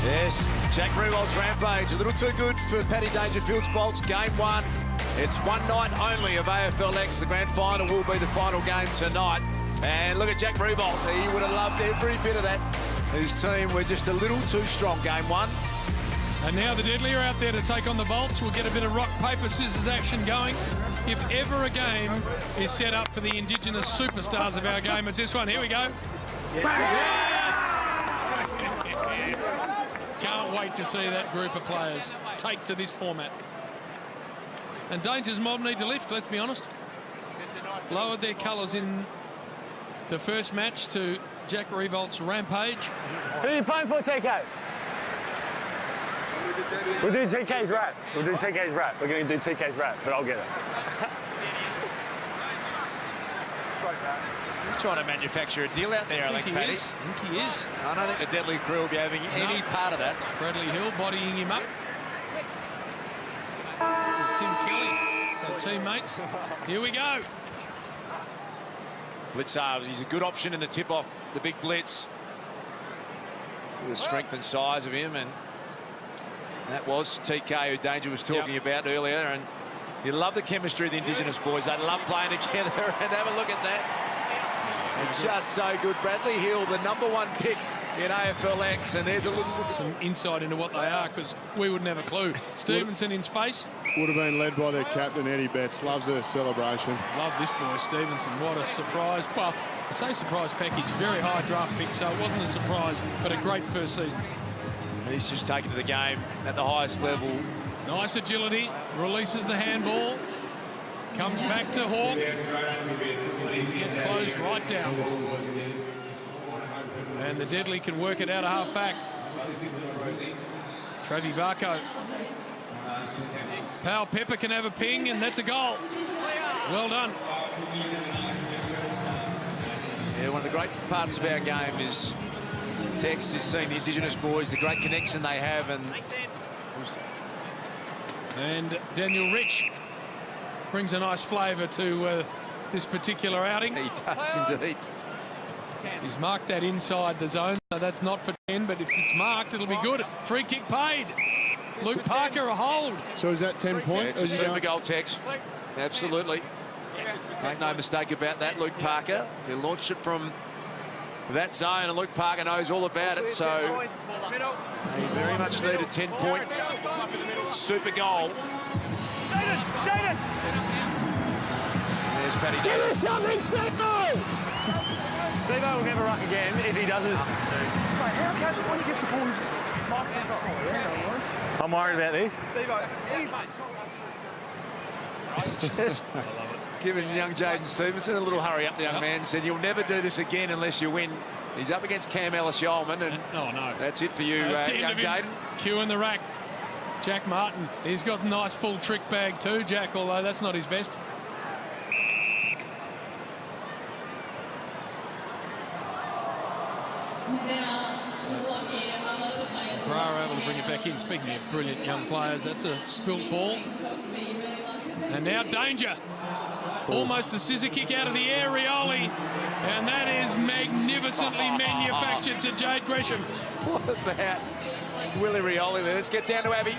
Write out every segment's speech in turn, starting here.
Yes, Jack Riewolds' rampage, a little too good for Paddy Dangerfield's Bolts. Game 1. It's one night only of AFLX. The grand final will be the final game tonight. And look at Jack Riewolds. He would have loved every bit of that. His team were just a little too strong, game 1. And now the Deadly are out there to take on the Bolts. We'll get a bit of rock, paper, scissors action going. If ever a game is set up for the Indigenous superstars of our game, it's this one. Here we go. Can't wait to see that group of players take to this format. And Danger's mob need to lift, let's be honest. Lowered their colours in the first match to Jack Riewolds' rampage. Who are you playing for, TK? We'll do TK's rap. We'll do TK's rap. We're going to do TK's rap, but I'll get it. He's trying to manufacture a deal out there, I think, Paddy. I think he is. I don't think the Deadly crew will be having any part of that. Bradley Hill bodying him up. It was Tim Kelly. So teammates, here we go. Blitzar, he's a good option in the tip-off, the big blitz. The strength and size of him, and that was TK who Danger was talking about earlier. And you love the chemistry of the Indigenous boys. They love playing together, and have a look at that. It's just so good. Bradley Hill, the #1 pick in AFLX, and there's a little... Some insight into what they are, because we wouldn't have a clue. Stevenson in space. Would have been led by their captain, Eddie Betts. Loves a celebration. Love this boy, Stevenson. What a surprise. Well, I say surprise package. Very high draft pick, so it wasn't a surprise, but a great first season. He's just taken to the game at the highest level. Nice agility. Releases the handball. Comes back to Hawk. Gets closed right down. And the Deadly can work it out a half back. Travi Varco. Powell Pepper can have a ping, and that's a goal. Well done. Yeah, one of the great parts of our game is Tex is seeing the Indigenous boys, the great connection they have, and Daniel Rich brings a nice flavour to this particular outing. He does indeed. He's marked that inside the zone, so that's not for 10, but if it's marked, it'll be good. Free kick paid. Luke Parker, a hold. So is that 10 points? Yeah, it's a super goal, Tex. Absolutely. Make no mistake about that, Luke Parker. He launched it from that zone, and Luke Parker knows all about it, so they very much need a 10-point super goal. There's Paddy. Give us something, Steve-O! Steve-O will never ruck again if he doesn't. How catch it when he gets the ball? He's just marks things up. Oh, yeah, I'm worried about this. Just giving young Jaden Stevenson a little hurry up, the young man. Said, you'll never do this again unless you win. He's up against Cam Ellis-Yeoman, and that's it for you, young Jaden. Q in the rack. Jack Martin. He's got a nice full trick bag too, Jack, although that's not his best. McGrath able to bring it back in. Speaking of brilliant young players, that's a spilt ball. And now Danger. Almost a scissor kick out of the air, Rioli. And that is magnificently manufactured to Jade Gresham. What about Willie Rioli? Let's get down to Abby.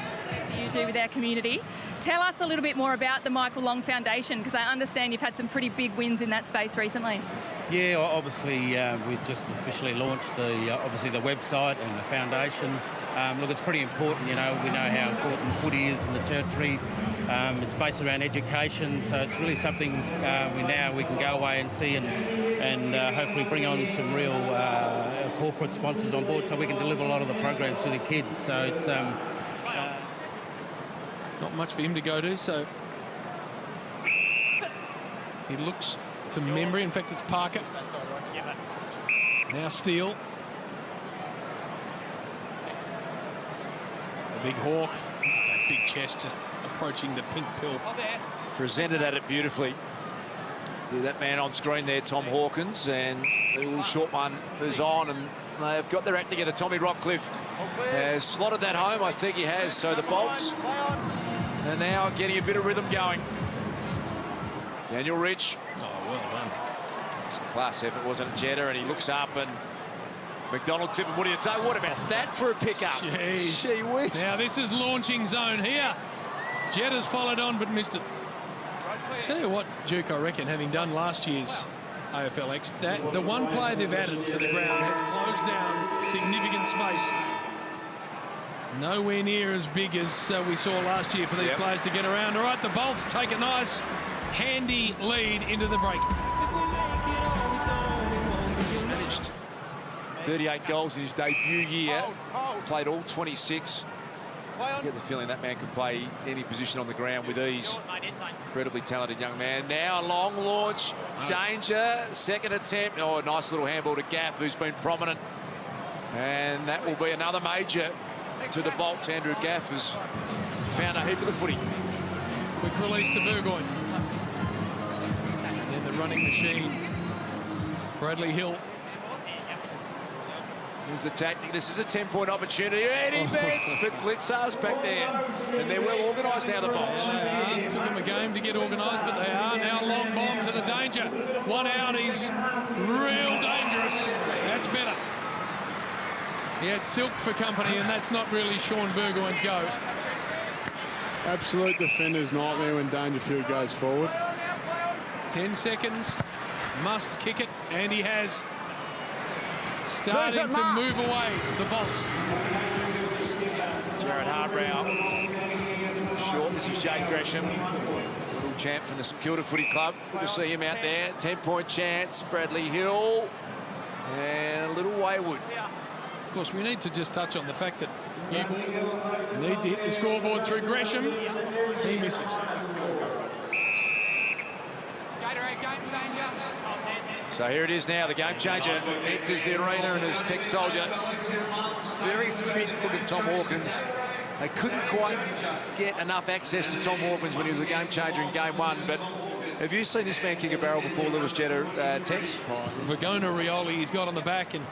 You do with our community. Tell us a little bit more about the Michael Long Foundation, because I understand you've had some pretty big wins in that space recently. Yeah, obviously we just officially launched obviously the website and the foundation. Look, it's pretty important, you know. We know how important footy is in the territory. It's based around education, so it's really something we can go away and see and hopefully bring on some real corporate sponsors on board so we can deliver a lot of the programs to the kids. So it's not much for him to go to, so he looks to memory. In fact, it's Parker. Now Steele. The big Hawk. That big chest just approaching the pink pill. Presented at it beautifully. That man on screen there, Tom Hawkins, and the little short one is on, and they've got their act together. Tommy Rockcliffe has slotted that home. I think he has. So the Bolts are now getting a bit of rhythm going. Daniel Rich. Oh, well done. It's a class effort, wasn't it, Jetta? And he looks up, and McDonald tipping Woody Atai. What about that for a pickup? Jeez. Gee whiz. Now this is launching zone here. Jetta's followed on but missed it. Tell you what, Duke, I reckon, having done last year's AFLX, that the one play they've added to the ground has closed down significant space. Nowhere near as big as we saw last year for these players to get around. All right, the Bolts take a nice, handy lead into the break. Managed 38 goals in his debut year. Played all 26. I get the feeling that man could play any position on the ground with ease. Incredibly talented young man. Now a long launch. Danger. Second attempt. Oh, a nice little handball to Gaff, who's been prominent. And that will be another major to the Bolts. Andrew Gaff has found a heap of the footy. Quick release to Burgoyne. And then the running machine. Bradley Hill. Here's the tactic. This is a 10-point opportunity. And he bets, but Blitzar's back there. And they're well organised now, the Bolts. Took them a game to get organised, but they are now long bomb to the danger. One out, he's real dangerous. That's better. He had Silk for company, and that's not really Sean Burgoyne's go. Absolute defender's nightmare when Dangerfield goes forward. 10 seconds. Must kick it, and he has. Starting to move away, the Bolts. Jared Harbrow. Short. This is Jade Gresham. Little champ from the St Kilda Footy Club. Good to see him out there. 10-point chance. Bradley Hill. And a little wayward. Of course, we need to just touch on the fact that you need to hit the scoreboard through Gresham. He misses. So here it is now, the game changer enters the arena, and as Tex told you, very fit looking Tom Hawkins. They couldn't quite get enough access to Tom Hawkins when he was the game changer in game one, but have you seen this man kick a barrel before, Lewis Jetta, Tex? Vergona Rioli he's got on the back, and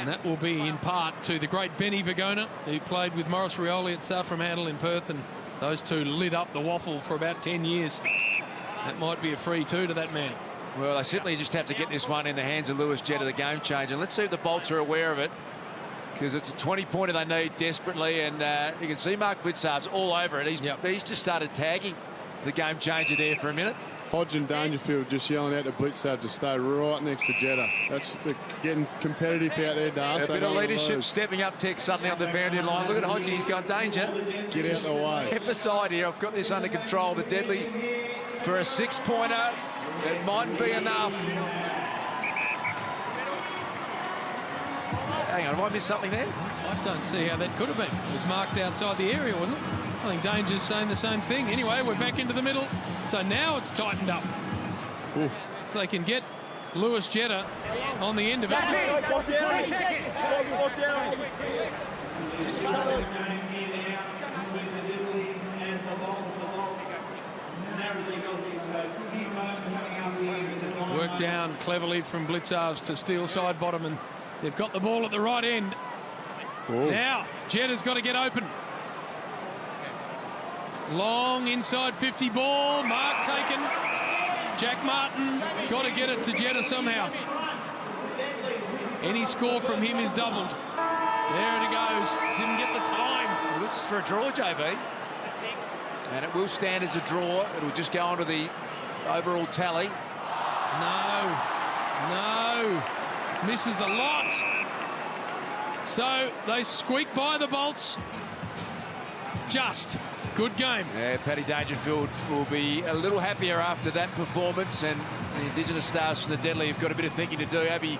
that will be in part to the great Benny Vergona, who played with Morris Rioli at South Fremantle in Perth, and those two lit up the waffle for about 10 years. That might be a free two to that man. Well, they simply just have to get this one in the hands of Lewis Jetta, the game changer. Let's see if the Bolts are aware of it, because it's a 20-pointer they need desperately, and you can see Mark Blitzar's all over it. He's just started tagging the game changer there for a minute. Hodge and Dangerfield just yelling out to Blitzar to stay right next to Jetta. That's getting competitive out there, Darcy. A bit of leadership stepping up, Tex, suddenly on the boundary line. Look at Hodge, he's got danger. Get out the way. Step aside here. I've got this under control. The deadly for a 6-pointer. It might be enough. Hang on, have I missed something there? I don't see how that could have been. It was marked outside the area, wasn't it? I think Danger's saying the same thing. Anyway, we're back into the middle. So now it's tightened up. Oof. If they can get Lewis Jetta on the end of it. Walk to 20 seconds. Walk down. Work down cleverly from Blitzarves to steal side bottom, and they've got the ball at the right end. Ooh. Now, Jetta's got to get open. Long inside 50 ball, mark taken. Jack Martin got to get it to Jetta somehow. Any score from him is doubled. There it goes, didn't get the time. Well, this is for a draw, JB. And it will stand as a draw. It'll just go onto the overall tally. No, misses the lot. So they squeak by the Bolts. Just good game. Yeah, Paddy Dangerfield will be a little happier after that performance, and the Indigenous stars from the Deadly have got a bit of thinking to do. Abby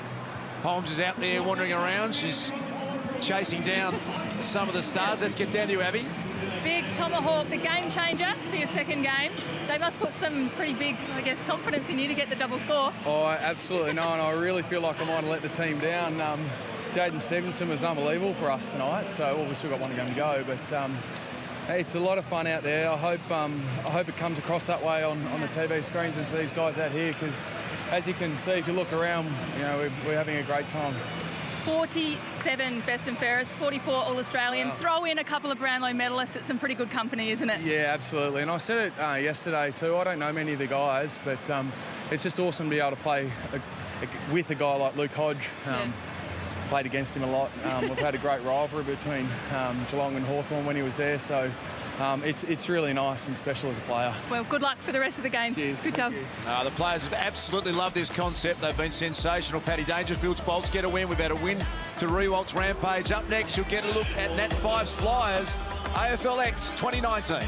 Holmes is out there wandering around. She's chasing down some of the stars. Let's get down to you, Abby. Big tomahawk, the game changer for your second game. They must put some pretty big, I guess, confidence in you to get the double score. Oh, absolutely no, and I really feel like I might have let the team down. Jaden Stevenson was unbelievable for us tonight, so we've still got one game to go, but hey, it's a lot of fun out there. I hope it comes across that way on the TV screens and for these guys out here, because as you can see, if you look around, you know, we're having a great time. 47 best and fairest, 44 All-Australians. Wow. Throw in a couple of Brownlow medalists. It's some pretty good company, isn't it? Yeah, absolutely. And I said it yesterday too. I don't know many of the guys, but it's just awesome to be able to play with a guy like Luke Hodge. played against him a lot. We've had a great rivalry between Geelong and Hawthorn when he was there, so it's really nice and special as a player. Well, good luck for the rest of the games. Cheers. Good job. The players have absolutely loved this concept. They've been sensational. Paddy Dangerfield's Bolts get a win. We've had a win to Rewalt's Rampage. Up next, you'll get a look at Nat 5's Flyers, AFLX 2019.